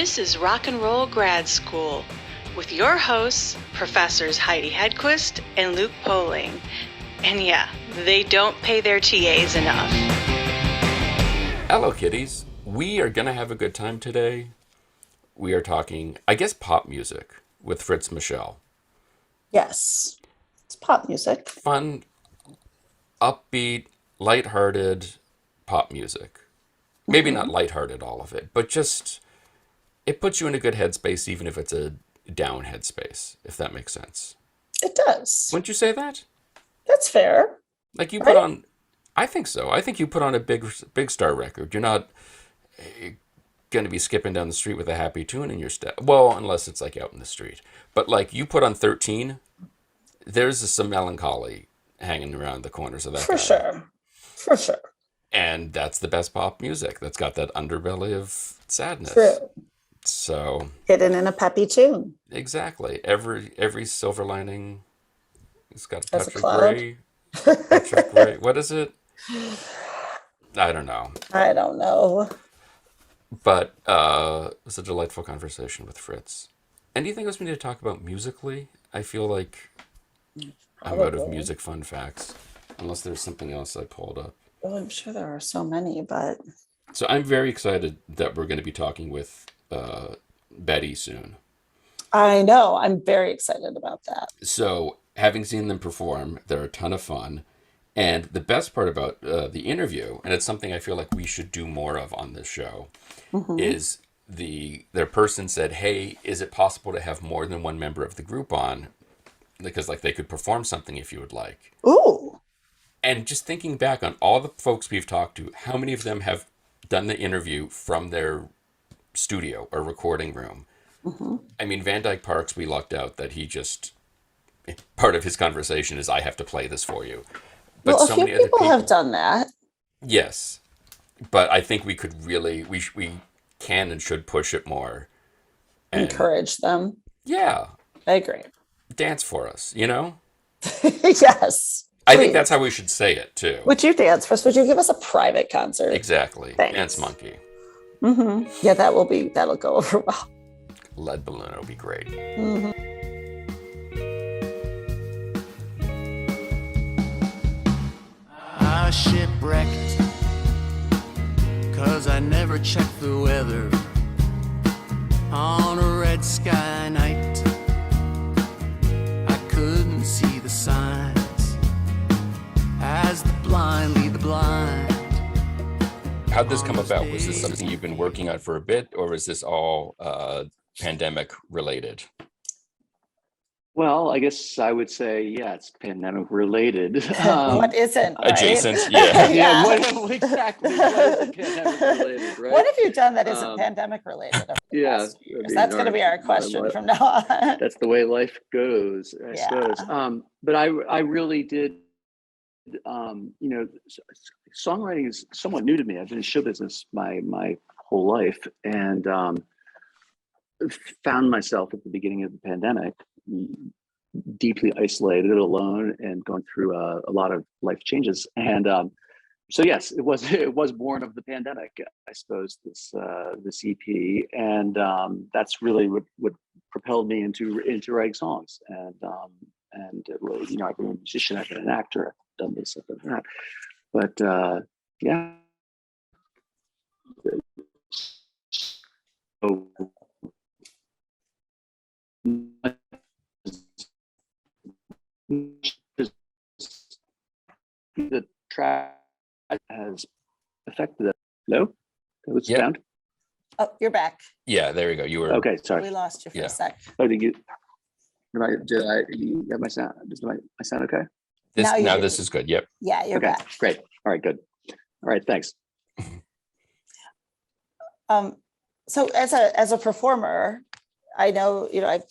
This is Rock and Roll Grad School with your hosts, Professors Heidi Hedquist and Luke Poling. And yeah, they don't pay their TAs enough. Hello, kiddies. We are going to have a good time today. We are talking, I guess, pop music with Fritz Michel. Yes, it's pop music. Fun, upbeat, lighthearted pop music. Maybe not lighthearted, all of it, but just, it puts you in a good headspace, even if it's a down headspace, if that makes sense. It does. Wouldn't you say that? That's fair. Like you Right? put on, I think so. I think you put on a big star record. You're not going to be skipping down the street with a happy tune in your step. Well, unless it's like out in the street. But like you put on 13, there's some melancholy hanging around the corners of that For guy. sure. For sure. And that's the best pop music. That's got that underbelly of sadness. True. So Hidden in a peppy tune. exactly. Every silver lining, it's got a As a touch of cloud. gray. Touch of gray. What is it? I don't know. I don't know. But it was a delightful conversation with Fritz. Anything else we need to talk about musically? I feel like I'm out of Probably. music fun facts. Unless there's something else I pulled up. Well, I'm sure there are so many, but So I'm very excited that we're going to be talking with Betty soon. I know I'm very excited about that. So having seen them perform, they're a ton of fun. And the best part about the interview, and it's something I feel like we should do more of on this show, is their person said, "Hey, is it possible to have more than one member of the group on? Because like they could perform something if you would like." Ooh, And just thinking back on all the folks we've talked to, how many of them have done the interview from their studio or recording room? I mean, Van Dyke Parks, we lucked out that he just, part of his conversation is, I have to play this for you. But well, a so few many other people have done that. yes. But I think we could really, we can and should push it more. And Encourage them. yeah, I agree. dance for us, you know? Yes. I think Please. that's how we should say it too. Would you dance for us? Would you give us a private concert? Exactly. Thanks. Dance Monkey. Yeah, that'll go over well. Lead Balloon, it'll be great. I shipwrecked, 'cause I never checked the weather on a red sky night. I couldn't see the signs as the blind lead the blind. How'd this come about? Was this something you've been working on for a bit, or is this all pandemic related? Well, I guess I would say, yeah, it's pandemic related. What isn't? Right? Adjacent, yeah. Yeah. What exactly was pandemic related, right? What have you done that isn't Um, pandemic related? Over the yeah, past few years? I mean, That's going to be our question from now on. That's the way life goes, I Yeah. suppose. But I really did, songwriting is somewhat new to me. I've been in show business my whole life, and found myself at the beginning of the pandemic deeply isolated, alone, and going through a lot of life changes. And so yes, it was born of the pandemic, I suppose, this EP, and that's really what propelled me into writing songs. And it really, I've been a musician, I've been an actor, I've done this, I've done that, but yeah. So, the track has affected it. Hello? What's Yep. sound? Oh, you're back. Yeah, there you go. You were Okay, We sorry. lost you for Yeah. a sec. Oh, did you have my sound? Is my sound okay? this Now you now do. this is good. Yep. Yeah, you're Okay, back. great. All right, good. All right, thanks. So as a performer, I know, I've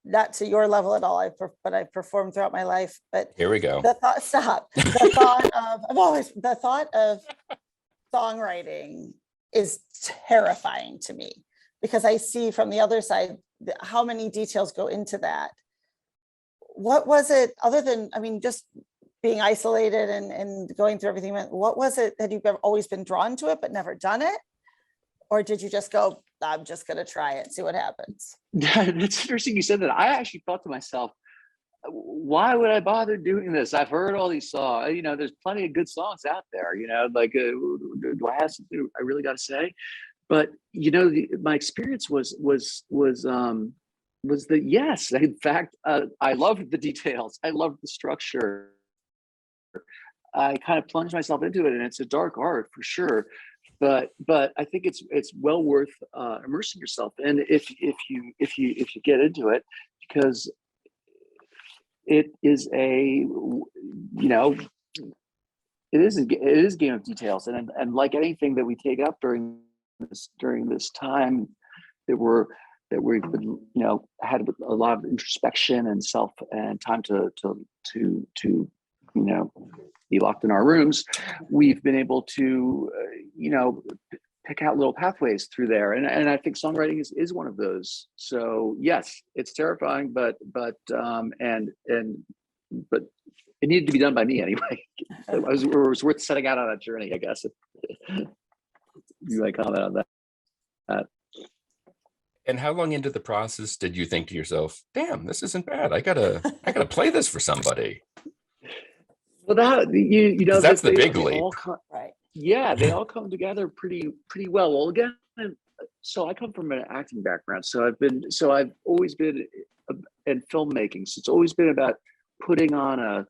not to your level at all, but I've performed throughout my life. But Here we go. the thought of songwriting is terrifying to me, because I see from the other side how many details go into that. What was it, other than, just being isolated and going through everything? What was it that you've always been drawn to it but never done it? Or did you just go, I'm just going to try it, see what happens. That's interesting you said that. I actually thought to myself, why would I bother doing this? I've heard all these songs. There's plenty of good songs out there. Like, do I have something I really got to say? But my experience was that yes, in fact, I loved the details. I loved the structure. I kind of plunged myself into it, and it's a dark art for sure. But I think it's well worth immersing yourself in if you get into it, because it is a game of details, and like anything that we take up during this time that we've been had a lot of introspection and self and time to be locked in our rooms, we've been able to pick out little pathways through there, and I think songwriting is one of those. So yes, it's terrifying, but it needed to be done by me anyway. It was worth setting out on that journey, I guess. You might comment on that. And how long into the process did you think to yourself, damn, this isn't bad, I gotta play this for somebody? Well, that's the big leap. Right. Yeah, they all come together pretty well. Well, again, so I come from an acting background, so I've always been in filmmaking. So it's always been about putting on a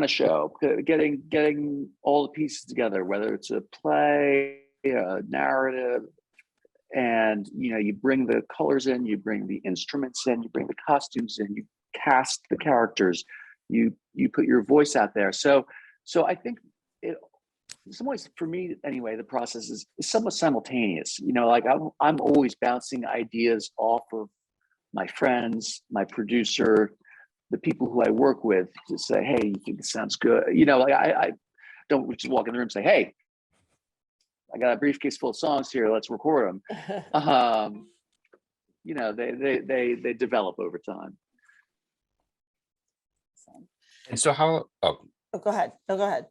show, getting all the pieces together, whether it's a play, a narrative, and you bring the colors in, you bring the instruments in, you bring the costumes in, you cast the characters, you put your voice out there. So I think it, in some ways, for me anyway, the process is somewhat simultaneous. Like I'm always bouncing ideas off of my friends, my producer, the people who I work with, to say, hey, you think this sounds good? Like I don't just walk in the room and say, hey, I got a briefcase full of songs here, let's record them. They develop over time. And so go ahead. No, go ahead.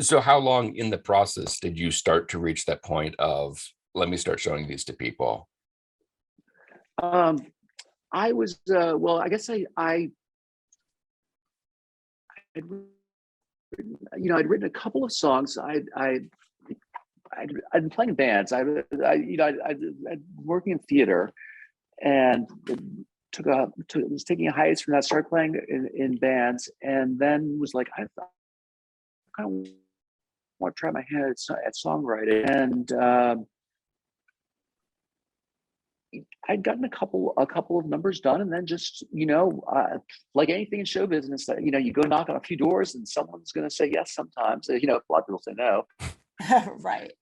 So how long in the process did you start to reach that point of, let me start showing these to people? I was, I guess I'd written a couple of songs. I'd been playing in bands. I'd working in theater, and was taking a hiatus from that. Started playing in bands, and then was like, I kind of want to try my hand at songwriting, and I'd gotten a couple of numbers done, and then just like anything in show business, you go knock on a few doors, and someone's going to say yes sometimes. A lot of people say no. Right.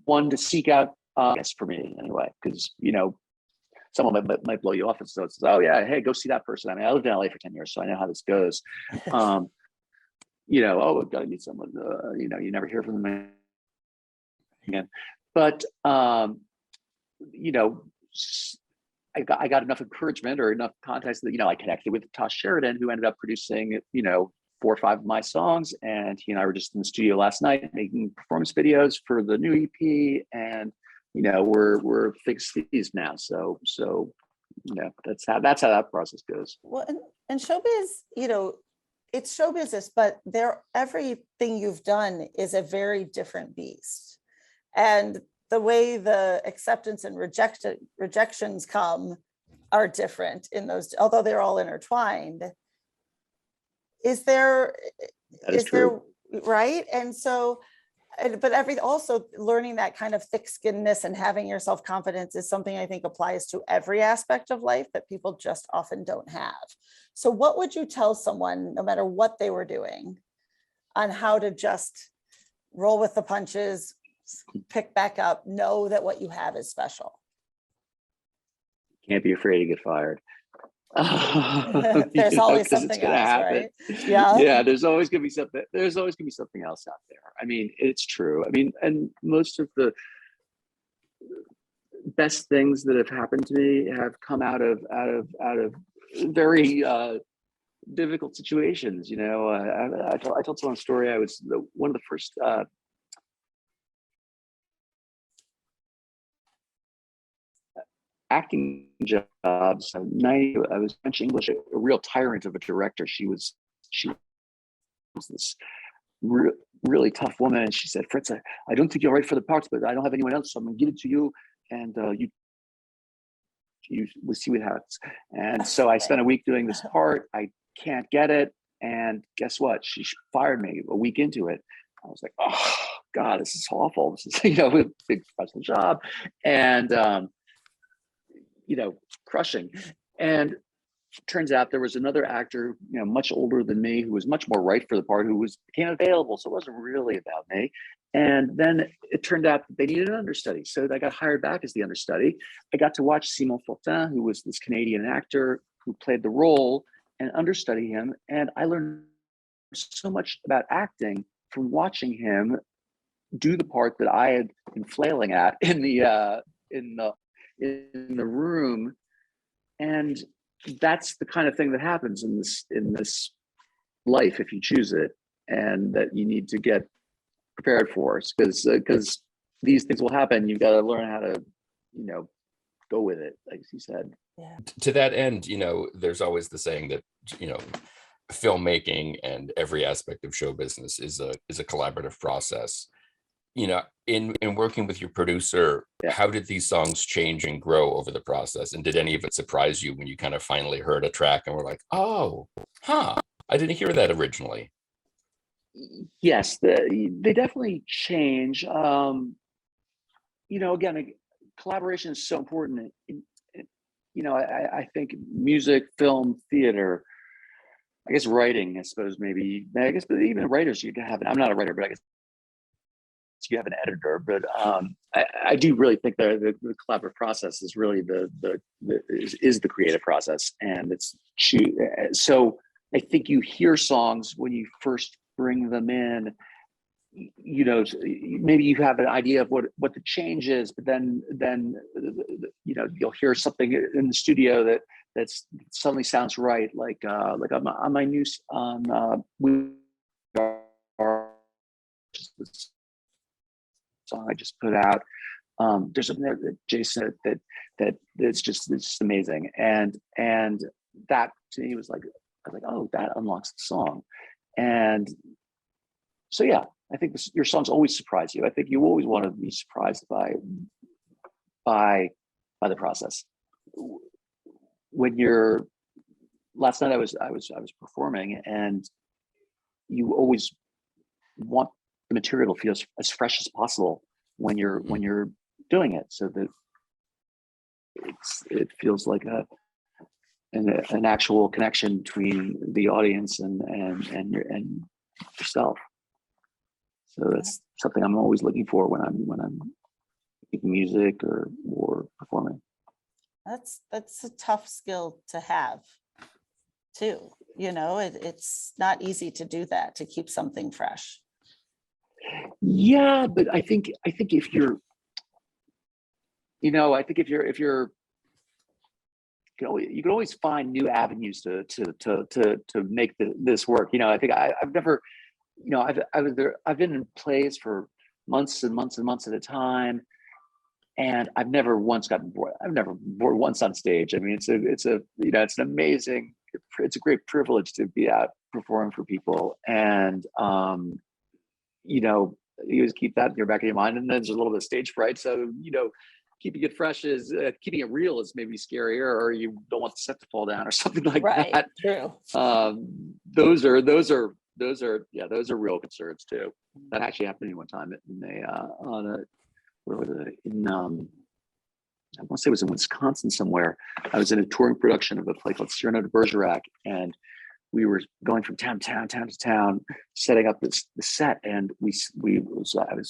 One to seek out, yes, for me anyway, because someone might blow you off, and so it's, oh yeah, hey, go see that person. I mean, I lived in LA for 10 years, so I know how this goes. Oh, we've got to meet someone. You never hear from them again. But I got enough encouragement or enough context that I connected with Tosh Sheridan, who ended up producing 4 or 5 of my songs, and he and I were just in the studio last night making performance videos for the new EP, and we're big Steve's now. So that's how that process goes. Well, and showbiz, it's show business, but everything you've done is a very different beast, and the way the acceptance and rejections come are different in those, although they're all intertwined. Is there, right? And so, but also learning that kind of thick-skinnedness and having your self-confidence is something I think applies to every aspect of life that people just often don't have. So what would you tell someone, no matter what they were doing, on how to just roll with the punches, pick back up, know that what you have is special? Can't be afraid to get fired. There's always something else, happen. Right? Yeah. There's always gonna be something. There's always gonna be something else out there. I mean, it's true. I mean, and most of the best things that have happened to me have come out of very difficult situations. I told someone a story. I was one of the first acting jobs. I was French English, a real tyrant of a director. She was this really tough woman. And she said, Fritz, I don't think you're right for the parts, but I don't have anyone else, so I'm gonna give it to you, and you will see what happens. And so I spent a week doing this part. I can't get it, and guess what? She fired me a week into it. I was like, oh God, this is awful. This is a big professional job, and crushing. And turns out there was another actor, much older than me, who was much more right for the part, who became available. So it wasn't really about me. And then it turned out that they needed an understudy. So I got hired back as the understudy. I got to watch Simon Fortin, who was this Canadian actor who played the role, and understudy him. And I learned so much about acting from watching him do the part that I had been flailing at in the room. And that's the kind of thing that happens in this life if you choose it, and that you need to get prepared for, because these things will happen. You've got to learn how to go with it, like you said. Yeah. To that end, there's always the saying that filmmaking and every aspect of show business is a collaborative process. In working with your producer, how did these songs change and grow over the process? And did any of it surprise you when you kind of finally heard a track and were like, oh, I didn't hear that originally? Yes, they definitely change. Again, collaboration is so important. I think music, film, theater, I guess writing, I suppose, but even writers, you can have, I'm not a writer, but I guess you have an editor, but I do really think the collaborative process is really is the creative process, and so I think you hear songs when you first bring them in. Maybe you have an idea of what the change is, but then you'll hear something in the studio that suddenly sounds right, like on my new song I just put out. There's something there that Jason that it's just amazing, and that to me was like, I was like, oh, that unlocks the song. And so I think your songs always surprise you. I think you always want to be surprised by the process. Last night I was performing, and you always want the material to feel as fresh as possible when you're doing it, so that it feels like an actual connection between the audience and yourself. So that's something I'm always looking for when I'm making music or performing. That's a tough skill to have too. It's not easy to do that, to keep something fresh. Yeah, but I think if you're, if you're, you can always find new avenues to make this work. I think I've never, I've been in plays for months and months and months at a time, and I've never once gotten bored. I've never bored once on stage. I mean, it's an amazing, it's a great privilege to be out performing for people, and you always keep that in your back of your mind. And then there's a little bit of stage fright, so keeping it fresh is keeping it real is maybe scarier, or you don't want the set to fall down or something like that. True. Those are real concerns too. That actually happened to me one time where was it? I want to say it was in Wisconsin somewhere. I was in a touring production of a play called Cyrano de Bergerac, and we were going from town to town, setting up the set. And I was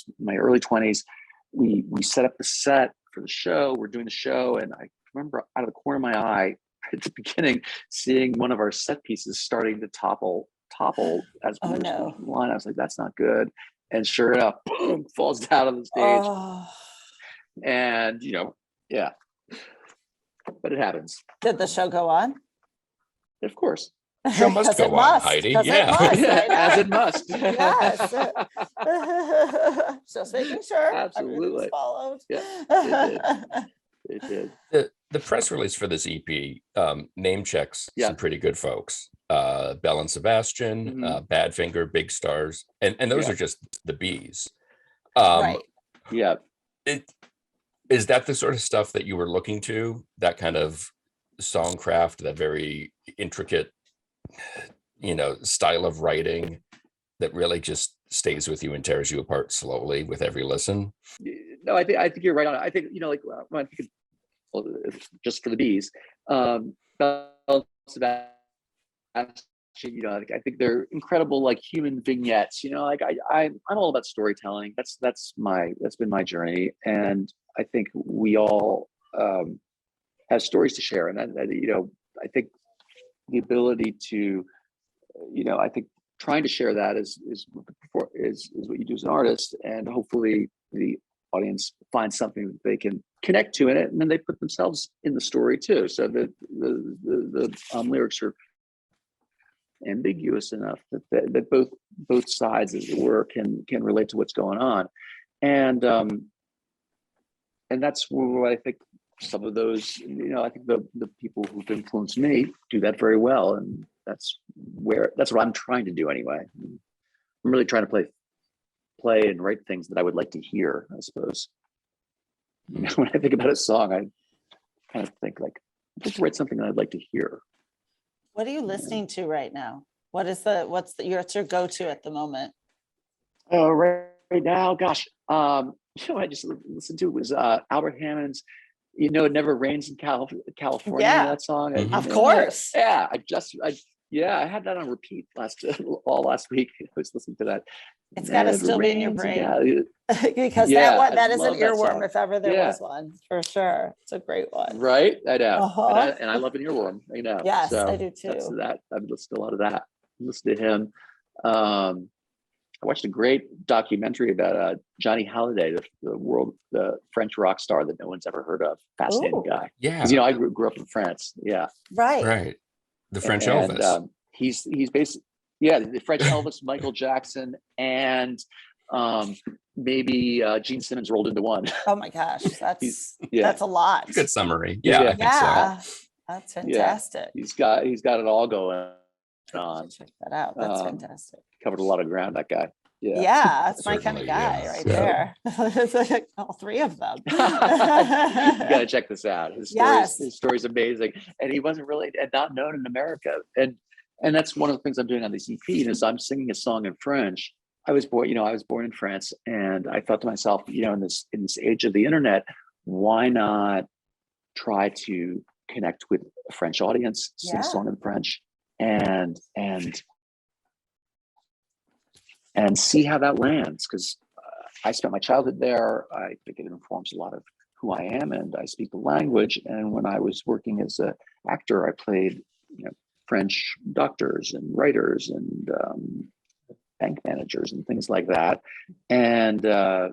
in my early 20s. We set up the set for the show. We're doing the show, and I remember out of the corner of my eye at the beginning seeing one of our set pieces starting to topple as we were going through the line. I was like, that's not good. And sure enough, boom, falls down on the stage. And but it happens. Did the show go on? Of course. Show must 'Cause it go on, must, Heidi. 'cause it Yeah. must. I As know. it must. Yes. Just making sure everything's Absolutely. followed. Yeah, it did. The press release for this EP name checks Yeah. some pretty good folks. Bell and Sebastian, Mhm. Badfinger, Big Stars, and those Yeah. are just the B's. Right. Yeah. Is that the sort of stuff that you were looking to? That kind of songcraft, that very intricate, style of writing that really just stays with you and tears you apart slowly with every listen? No, I think you're right on it. I think, like when I think just for the bees, Bell, Sebastian, I think they're incredible, like human vignettes. Like I'm all about storytelling. That's been my journey, and I think we all have stories to share, and I think the ability to, I think trying to share that is what you do as an artist, and hopefully the audience finds something that they can connect to in it, and then they put themselves in the story too. So that the lyrics are ambiguous enough that both sides, as it were, can relate to what's going on, and that's where I think some of those, I think the people who've influenced me do that very well, and that's what I'm trying to do anyway. I'm really trying to play and write things that I would like to hear, I suppose. When I think about a song, I kind of think like, I'd like to write something that I'd like to hear. What are you listening to right now? What's your go-to at the moment? Oh, right now, gosh, I just listened to was Albert Hammond's "It Never Rains in California." Yeah. That song. Mhm. Of course. Yeah, I had that on repeat all last week. I was listening to that. It's got to Never still be in your rains in brain. Cal- Because Yeah, that I is an love that earworm song. if ever there Yeah. was one, for sure. It's a great one. Right, I know, Uh-huh. and I love an earworm. Yes, so I do that's too. that. I've listened to a lot of that. Listen to him. I watched a great documentary about Johnny Hallyday, the French rock star that no one's ever heard of. Fascinating Ooh. guy. Yeah. Because I grew up in France. Yeah, Right. Right. The French and Elvis. he's basically the French Elvis, Michael Jackson, and maybe Gene Simmons rolled into one. Oh my gosh, that's yeah. that's a lot. Good summary. Yeah, Yeah. I think so. Yeah, that's fantastic. He's got it all going on. Check that out. That's Um, fantastic. Covered a lot of ground, that guy. Yeah, Yeah. that's my kind of Certainly, guy yeah. right So- there. It's like all three of them. You gotta check this out. Yes. His story's amazing, and he wasn't really not known in America. And that's one of the things I'm doing on this EP is I'm singing a song in French. I was born in France, and I thought to myself, in this age of the internet, why not try to connect with a French audience, sing a Yeah. song in French, and see how that lands, because I spent my childhood there. I think it informs a lot of who I am, and I speak the language. And when I was working as an actor, I played French doctors and writers and bank managers and things like that. And I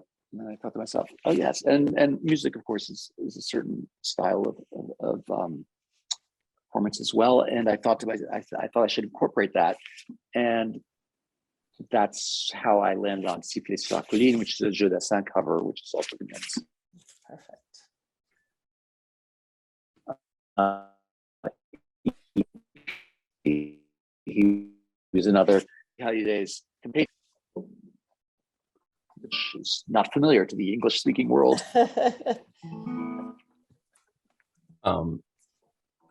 thought to myself, oh yes, and music, of course, is a certain style of performance as well. And I thought to myself, I thought I should incorporate that, and that's how I landed on Siffler sur la colline, which is a Jeu d'Assin cover, which is also Grenad's. Perfect. He was another Halliday's companion, which is not familiar to the English-speaking world.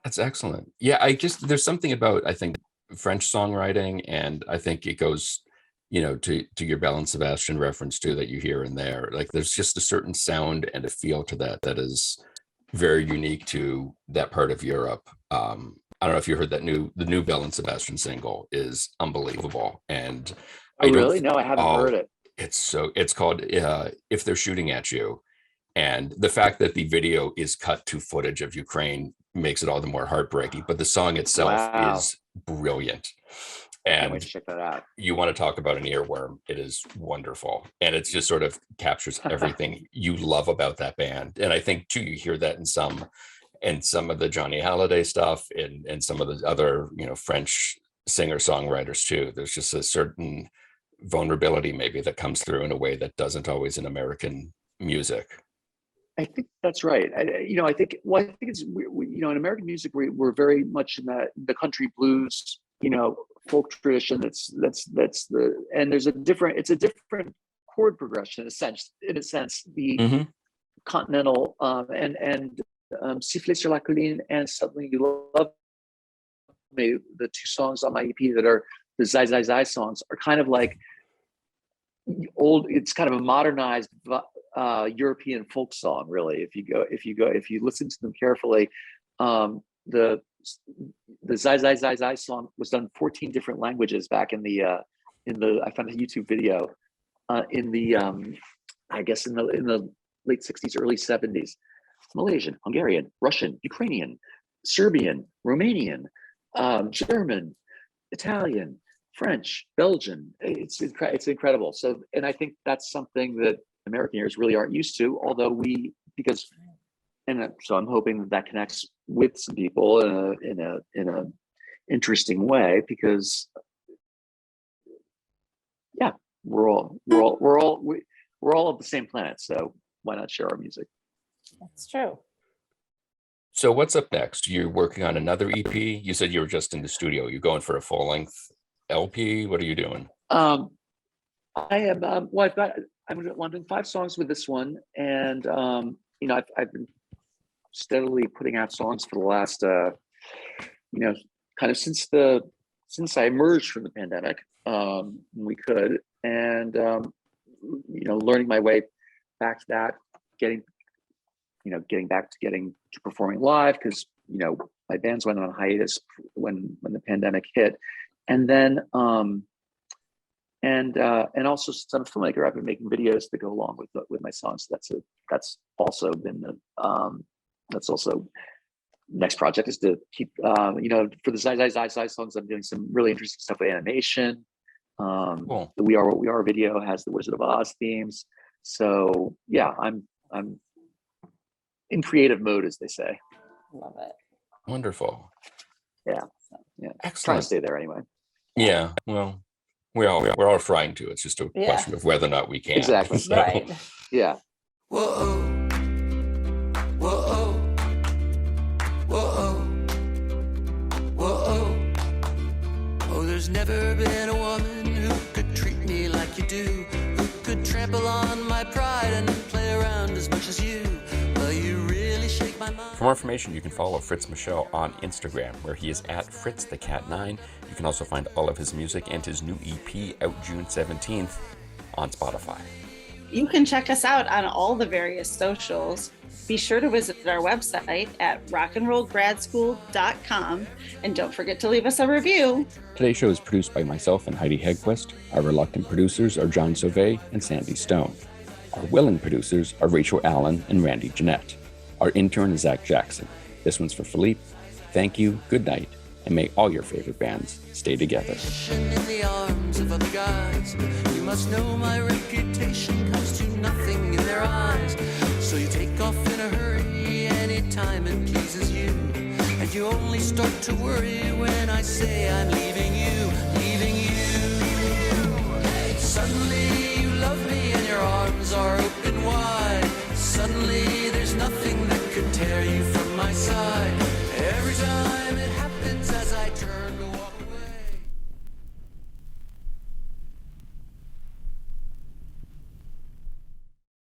That's excellent. Yeah, there's something about, I think, French songwriting, and I think it goes, to your Bell and Sebastian reference too, that you hear in there. Like there's just a certain sound and a feel to that is very unique to that part of Europe. I don't know if you heard the new Bell and Sebastian single is unbelievable. And Oh, really? No, I haven't heard it. It's called If They're Shooting at You. And the fact that the video is cut to footage of Ukraine makes it all the more heartbreaking, but the song itself Wow. is brilliant. Can't wait And to check that out. you want to talk about an earworm, it is wonderful. And it just sort of captures everything you love about that band. And I think too, you hear that in some of the Johnny Hallyday stuff and some of the other, French singer-songwriters too. There's just a certain vulnerability maybe that comes through in a way that doesn't always in American music. I think that's right. I think it's in American music we're very much in the country blues, folk tradition. That's and it's a different chord progression in a sense. The Mm-hmm. continental and Siffler sur la colline and Suddenly You Love Me, the two songs on my EP that are the Zai Zai Zai songs, are kind of like old. It's kind of a modernized European folk song, really. If you listen to them carefully, the Zai Zai Zai Zai song was done 14 different languages back in the I found a YouTube video in the I guess in the late 60s, early 70s. Malaysian, Hungarian, Russian, Ukrainian, Serbian, Romanian, German, Italian, French, Belgian. It's incredible. So, and I think that's something that American ears really aren't used to. Although so I'm hoping that connects with some people in a interesting way, because yeah, we're all of the same planet. So why not share our music? That's true. So what's up next? You're working on another EP. You said you were just in the studio. You're going for a full-length LP. What are you doing? I am. I'm doing 5 songs with this one, and I've been steadily putting out songs for the last, kind of since I emerged from the pandemic. We could, and learning my way back to that, getting back to performing live, because my bands went on hiatus when the pandemic hit, and then and also, since I'm a filmmaker, I've been making videos that go along with my songs. That's also been that's also next project, is to keep for the Zai Zai Zai Zai songs. I'm doing some really interesting stuff with animation. Cool. The We Are What We Are video has the Wizard of Oz themes. So yeah, I'm in creative mode, as they say. Love it. Wonderful. Yeah. Excellent. Trying to stay there anyway. Yeah. Well, we're all trying to. It's just a question of whether or not we can. Exactly. So, Right. Yeah. Whoa, whoa, whoa, whoa. Oh, there's never been a woman who could treat me like you do, who could trample on my pride and play around as much as you. Well, you really shake my mind. For more information, you can follow Fritz Michel on Instagram, where he is at FritzTheCat9. You can also find all of his music and his new EP out June 17th on Spotify. You can check us out on all the various socials. Be sure to visit our website at rockandrollgradschool.com, and don't forget to leave us a review. Today's show is produced by myself and Heidi Hegquist. Our reluctant producers are John Sauvé and Sandy Stone. Our willing producers are Rachel Allen and Randy Jeanette. Our intern is Zach Jackson. This one's for Philippe. Thank you, good night, and may all your favorite bands stay together. In the arms of other guys, you must know my reputation comes to nothing in their eyes. So you take off in a hurry anytime it pleases you, and you only start to worry when I say I'm leaving you, leaving you. Suddenly you love me